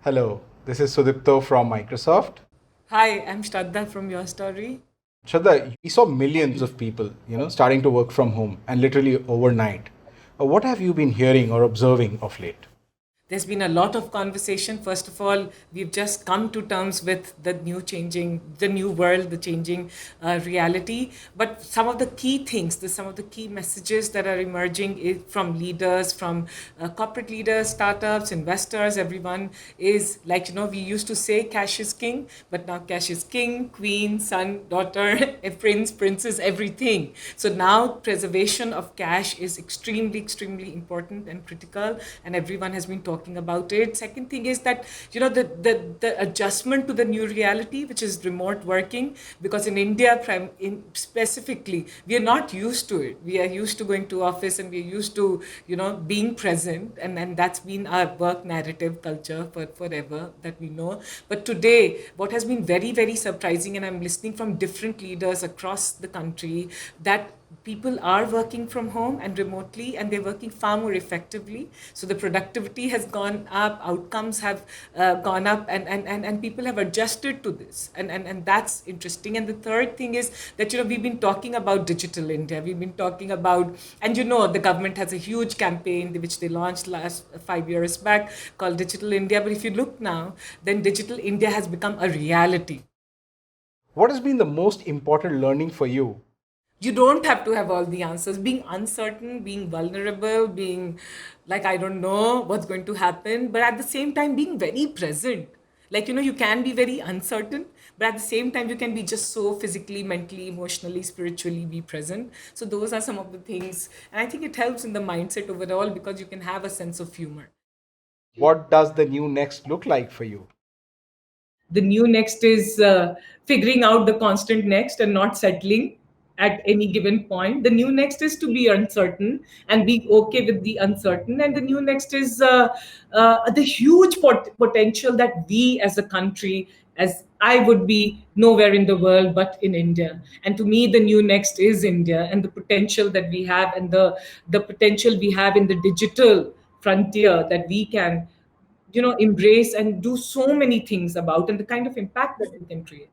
Hello, this is Sudipto from Microsoft. Hi, I'm Shradha from YourStory. Shraddha, we saw millions of people, starting to work from home and literally overnight. What have you been hearing or observing of late? There's been a lot of conversation. First of all, we've just come to terms with the new world, the changing reality. But some of the key things, some of the key messages that are emerging from leaders, from corporate leaders, startups, investors, everyone is like, we used to say cash is king, but now cash is king, queen, son, daughter, a prince, princess, everything. So now preservation of cash is extremely, extremely important and critical, and everyone has been talking about it. Second thing is that the adjustment to the new reality, which is remote working, because in India, specifically, we are not used to it. We are used to going to office, and we are used to being present, and that's been our work narrative culture for forever that we know. But today, what has been very, very surprising, and I'm listening from different leaders across the country, that people are working from home and remotely, and they're working far more effectively. So the productivity has gone up, outcomes have gone up, and people have adjusted to this, and that's interesting. And the third thing is that we've been talking about digital India. We've been talking about, and the government has a huge campaign which they launched last 5 years back called Digital India. But if you look now, then Digital India has become a reality. What has been the most important learning for you? You don't have to have all the answers. Being uncertain, being vulnerable, being like, I don't know what's going to happen, but at the same time, being very present. Like, you can be very uncertain, but at the same time, you can be just so physically, mentally, emotionally, spiritually be present. So, those are some of the things. And I think it helps in the mindset overall because you can have a sense of humor. What does the new next look like for you? The new next is figuring out the constant next and not settling at any given point. The new next is to be uncertain and be okay with the uncertain. And the new next is the huge potential that we as a country, as I would be nowhere in the world but in India. And to me, the new next is India, and the potential that we have, and the potential we have in the digital frontier that we can embrace and do so many things about, and the kind of impact that we can create.